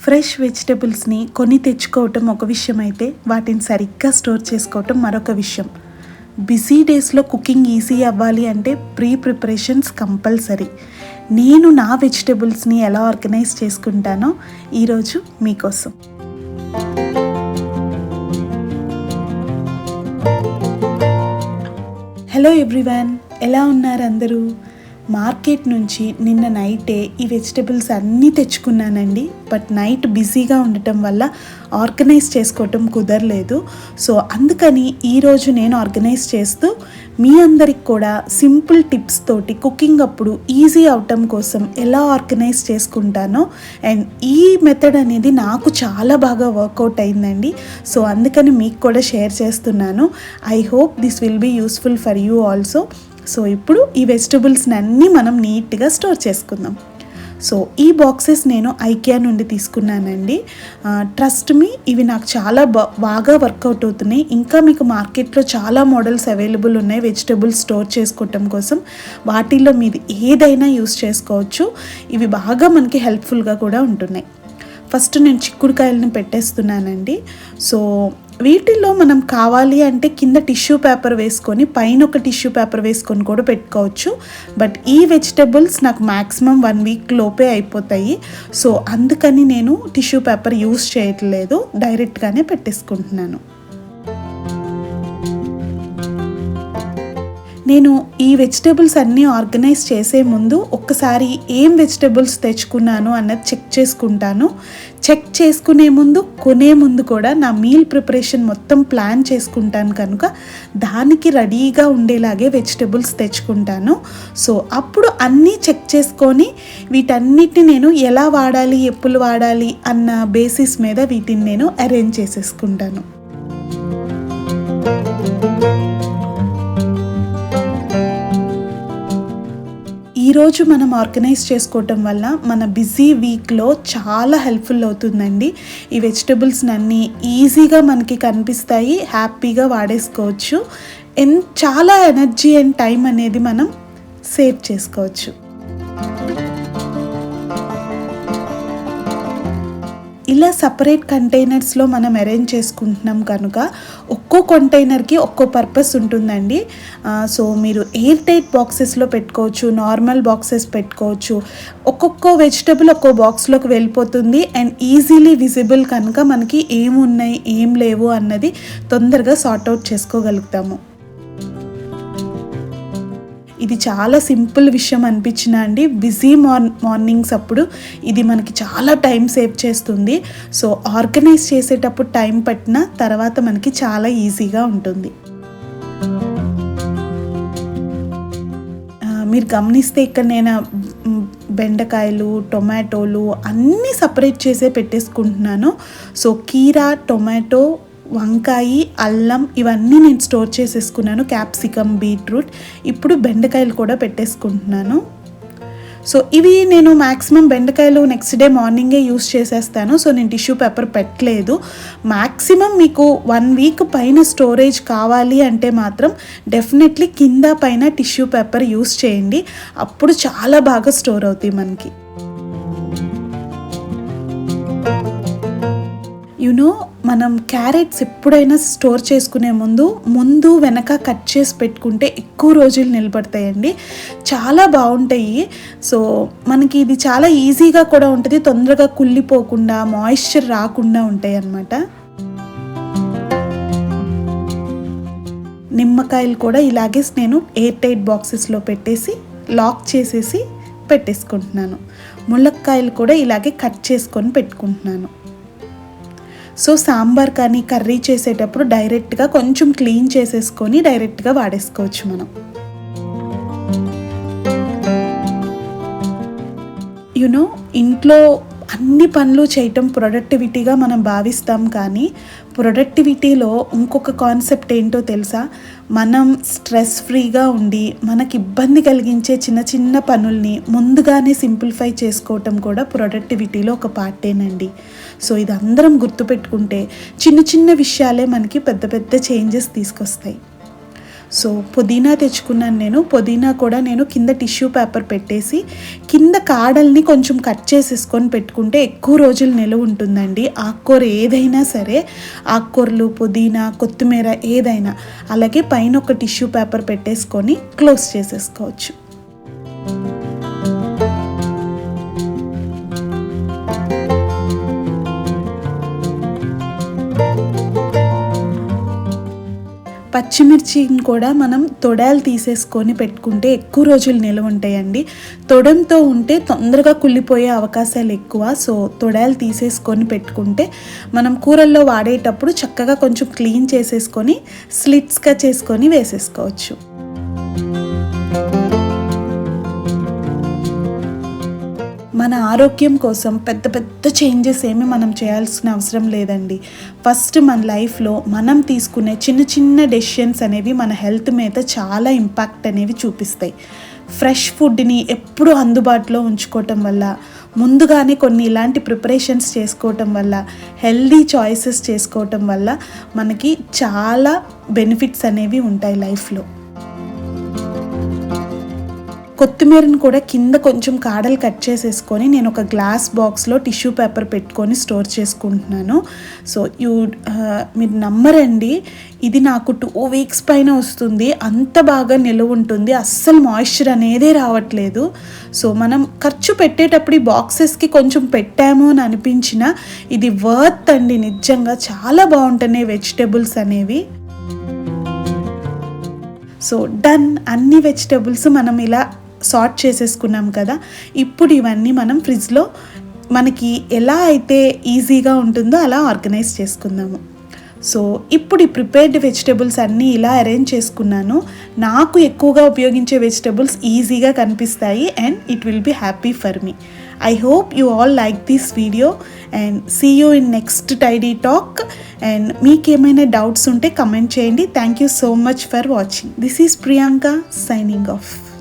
Fresh వెజిటబుల్స్ని కొని తెచ్చుకోవటం ఒక విషయం అయితే వాటిని సరిగ్గా స్టోర్ చేసుకోవటం మరొక విషయం. బిజీ డేస్లో కుకింగ్ ఈజీ అవ్వాలి అంటే ప్రిపరేషన్స్ కంపల్సరీ. నేను నా వెజిటబుల్స్ని ఎలా ఆర్గనైజ్ చేసుకుంటానో ఈరోజు మీకోసం. హలో ఎవ్రీవన్, ఎలా ఉన్నారు అందరూ? మార్కెట్ నుంచి నిన్న నైటే ఈ వెజిటబుల్స్ అన్నీ తెచ్చుకున్నానండి. బట్ నైట్ బిజీగా ఉండటం వల్ల ఆర్గనైజ్ చేసుకోవటం కుదరలేదు. సో అందుకని ఈరోజు నేను ఆర్గనైజ్ చేస్తూ మీ అందరికి కూడా సింపుల్ టిప్స్ తోటి కుకింగ్ అప్పుడు ఈజీ అవటం కోసం ఎలా ఆర్గనైజ్ చేసుకుంటానో, అండ్ ఈ మెథడ్ అనేది నాకు చాలా బాగా వర్కౌట్ అయిందండి. సో అందుకని మీకు కూడా షేర్ చేస్తున్నాను. I hope this will be useful for you also. So ఇప్పుడు ఈ వెజిటబుల్స్ని అన్నీ మనం నీట్గా స్టోర్ చేసుకుందాం. సో ఈ బాక్సెస్ నేను ఐకియా నుండి తీసుకున్నానండి. ట్రస్ట్ మీ, ఇవి నాకు చాలా బాగా వర్కౌట్ అవుతున్నాయి. ఇంకా మీకు మార్కెట్లో చాలా మోడల్స్ అవైలబుల్ ఉన్నాయి వెజిటబుల్స్ స్టోర్ చేసుకోవటం కోసం. వాటిల్లో మీరు ఏదైనా యూస్ చేసుకోవచ్చు. ఇవి బాగా మనకి హెల్ప్ఫుల్గా కూడా ఉంటున్నాయి. ఫస్ట్ నేను చిక్కుడుకాయలను పెట్టేస్తున్నానండి. సో వీటిల్లో మనం కావాలి అంటే కింద టిష్యూ పేపర్ వేసుకొని పైన ఒక టిష్యూ పేపర్ వేసుకొని కూడా పెట్టుకోవచ్చు. బట్ ఈ వెజిటబుల్స్ నాకు మ్యాక్సిమం 1 వీక్ లోపే అయిపోతాయి. సో అందుకని నేను టిష్యూ పేపర్ యూస్ చేయట్లేదు, డైరెక్ట్గానే పెట్టేసుకుంటున్నాను. నేను ఈ వెజిటబుల్స్ అన్నీ ఆర్గనైజ్ చేసే ముందు ఒక్కసారి ఏం వెజిటబుల్స్ తెచ్చుకున్నాను అన్నది చెక్ చేసుకుంటాను. చెక్ చేసుకునే ముందు, కొనే ముందు కూడా నా మీల్ ప్రిపరేషన్ మొత్తం ప్లాన్ చేసుకుంటాను కనుక దానికి రెడీగా ఉండేలాగే వెజిటబుల్స్ తెచ్చుకుంటాను. సో అప్పుడు అన్నీ చెక్ చేసుకొని వీటన్నిటిని నేను ఎలా వాడాలి, ఎప్పుడు వాడాలి అన్న బేసిస్ మీద వీటిని నేను అరేంజ్ చేసేసుకుంటాను. ఈరోజు మనం ఆర్గనైజ్ చేసుకోవటం వల్ల మన బిజీ వీక్లో చాలా హెల్ప్ఫుల్ అవుతుందండి. ఈ వెజిటబుల్స్ని అన్నీ ఈజీగా మనకి కనిపిస్తాయి, హ్యాపీగా వాడేసుకోవచ్చు. చాలా ఎనర్జీ అండ్ టైం అనేది మనం సేవ్ చేసుకోవచ్చు. ఇలా సపరేట్ కంటైనర్స్లో మనం అరేంజ్ చేసుకుంటున్నాం కనుక ఒక్కో కంటైనర్కి ఒక్కో పర్పస్ ఉంటుందండి. సో మీరు ఎయిర్ టైట్ బాక్సెస్లో పెట్టుకోవచ్చు, నార్మల్ బాక్సెస్ పెట్టుకోవచ్చు. ఒక్కొక్క వెజిటబుల్ ఒక్కో బాక్స్లోకి వెళ్ళిపోతుంది అండ్ ఈజీలీ విజిబుల్ కనుక మనకి ఏమున్నాయి ఏం లేవు అన్నది తొందరగా సార్ట్అవుట్ చేసుకోగలుగుతాము. ఇది చాలా సింపుల్ విషయం అనిపించిన అండి. బిజీ మార్నింగ్స్ అప్పుడు ఇది మనకి చాలా టైం సేవ్ చేస్తుంది. సో ఆర్గనైజ్ చేసేటప్పుడు టైం పట్టిన తర్వాత మనకి చాలా ఈజీగా ఉంటుంది. మీరు గమనిస్తే ఇక్కడ నేను బెండకాయలు, టొమాటోలు అన్నీ సపరేట్ చేసే పెట్టేసుకుంటున్నాను. సో కీరా, టొమాటో, వంకాయ, అల్లం ఇవన్నీ నేను స్టోర్ చేసేసుకున్నాను. క్యాప్సికమ్, బీట్రూట్, ఇప్పుడు బెండకాయలు కూడా పెట్టేసుకుంటున్నాను. సో ఇవి నేను మ్యాక్సిమం బెండకాయలు నెక్స్ట్ డే మార్నింగే యూస్ చేసేస్తాను. సో నేను టిష్యూ పేపర్ పెట్టలేదు. మ్యాక్సిమం మీకు 1 వీక్ పైన స్టోరేజ్ కావాలి అంటే మాత్రం డెఫినెట్లీ కింద పైన టిష్యూ పేపర్ యూస్ చేయండి. అప్పుడు చాలా బాగా స్టోర్ అవుతాయి మనకి. మనం క్యారెట్స్ ఎప్పుడైనా స్టోర్ చేసుకునే ముందు వెనక కట్ చేసి పెట్టుకుంటే ఎక్కువ రోజులు నిలబడతాయండి, చాలా బాగుంటాయి. సో మనకి ఇది చాలా ఈజీగా కూడా ఉంటుంది, తొందరగా కుళ్ళిపోకుండా మాయిశ్చర్ రాకుండా ఉంటాయి అన్నమాట. నిమ్మకాయలు కూడా ఇలాగే నేను ఎయిర్ టైట్ బాక్సెస్లో పెట్టేసి లాక్ చేసేసి పెట్టేసుకుంటున్నాను. ములక్కాయలు కూడా ఇలాగే కట్ చేసుకొని పెట్టుకుంటున్నాను. సో సాంబార్ కానీ కర్రీ చేసేటప్పుడు డైరెక్ట్గా కొంచెం క్లీన్ చేసేసుకొని డైరెక్ట్గా వాడేసుకోవచ్చు మనం. ఇంట్లో అన్ని పనులు చేయటం ప్రొడక్టివిటీగా మనం భావిస్తాం, కానీ ప్రొడక్టివిటీలో ఇంకొక కాన్సెప్ట్ ఏంటో తెలుసా? మనం స్ట్రెస్ ఫ్రీగా ఉండి మనకి ఇబ్బంది కలిగించే చిన్న చిన్న పనుల్ని ముందుగానే సింప్లిఫై చేసుకోవటం కూడా ప్రొడక్టివిటీలో ఒక పార్టేనండి. సో ఇది అందరం గుర్తుపెట్టుకుంటే చిన్న చిన్న విషయాలే మనకి పెద్ద పెద్ద చేంజెస్ తీసుకొస్తాయి. సో పుదీనా తెచ్చుకున్నాను నేను. పుదీనా కూడా నేను కింద టిష్యూ పేపర్ పెట్టేసి కింద కాడల్ని కొంచెం కట్ చేసేసుకొని పెట్టుకుంటే ఎక్కువ రోజులు నిలువ ఉంటుందండి. ఆకుకూర ఏదైనా సరే, ఆకుకూరలు, పుదీనా, కొత్తిమీర ఏదైనా. అలాగే పైన ఒక టిష్యూ పేపర్ పెట్టేసుకొని క్లోజ్ చేసేసుకోవచ్చు. పచ్చిమిర్చిని కూడా మనం తొడాలు తీసేసుకొని పెట్టుకుంటే ఎక్కువ రోజులు నిల్వ ఉంటాయండి. తొడంతో ఉంటే తొందరగా కుళ్ళిపోయే అవకాశాలు ఎక్కువ. సో తొడాలు తీసేసుకొని పెట్టుకుంటే మనం కూరల్లో వాడేటప్పుడు చక్కగా కొంచెం క్లీన్ చేసేసుకొని స్లిట్స్గా చేసుకొని వేసేసుకోవచ్చు. మన ఆరోగ్యం కోసం పెద్ద పెద్ద చేంజెస్ ఏమి మనం చేయాల్సిన అవసరం లేదండి. ఫస్ట్ మన లైఫ్లో మనం తీసుకునే చిన్న చిన్న డెసిషన్స్ అనేవి మన హెల్త్ మీద చాలా ఇంపాక్ట్ అనేవి చూపిస్తాయి. ఫ్రెష్ ఫుడ్ని ఎప్పుడూ అందుబాటులో ఉంచుకోవటం వల్ల, ముందుగానే కొన్ని ఇలాంటి ప్రిపరేషన్స్ చేసుకోవటం వల్ల, హెల్దీ చాయిసెస్ చేసుకోవటం వల్ల మనకి చాలా బెనిఫిట్స్ అనేవి ఉంటాయి లైఫ్లో. కొత్తిమీరను కూడా కింద కొంచెం కాడలు కట్ చేసేసుకొని నేను ఒక గ్లాస్ బాక్స్లో టిష్యూ పేపర్ పెట్టుకొని స్టోర్ చేసుకుంటున్నాను. సో మీరు నమ్మరండి, ఇది నాకు 2 వీక్స్ పైన వస్తుంది. అంత బాగా నిలువ ఉంటుంది. అస్సలు మాయిశ్చర్ అనేదే రావట్లేదు. సో మనం ఖర్చు పెట్టేటప్పుడు ఈ బాక్సెస్కి కొంచెం పెట్టాము అని అనిపించినా ఇది వర్త్ అండి. నిజంగా చాలా బాగుంటున్నాయి వెజిటేబుల్స్ అనేవి. సో డన్, అన్ని వెజిటేబుల్స్ మనం ఇలా సార్ట్ చేసేసుకున్నాం కదా. ఇప్పుడు ఇవన్నీ మనం ఫ్రిడ్జ్లో మనకి ఎలా అయితే ఈజీగా ఉంటుందో అలా ఆర్గనైజ్ చేసుకుందాము. సో ఇప్పుడు ఈ ప్రిపేర్డ్ వెజిటేబుల్స్ అన్నీ ఇలా అరేంజ్ చేసుకున్నాను. నాకు ఎక్కువగా ఉపయోగించే వెజిటేబుల్స్ ఈజీగా కనిపిస్తాయి and it will be happy for me. I hope you all like this video and see you in next tidy talk. And meek emaina doubts unte comment cheyandi. Thank you so much for watching. This is Priyanka signing off.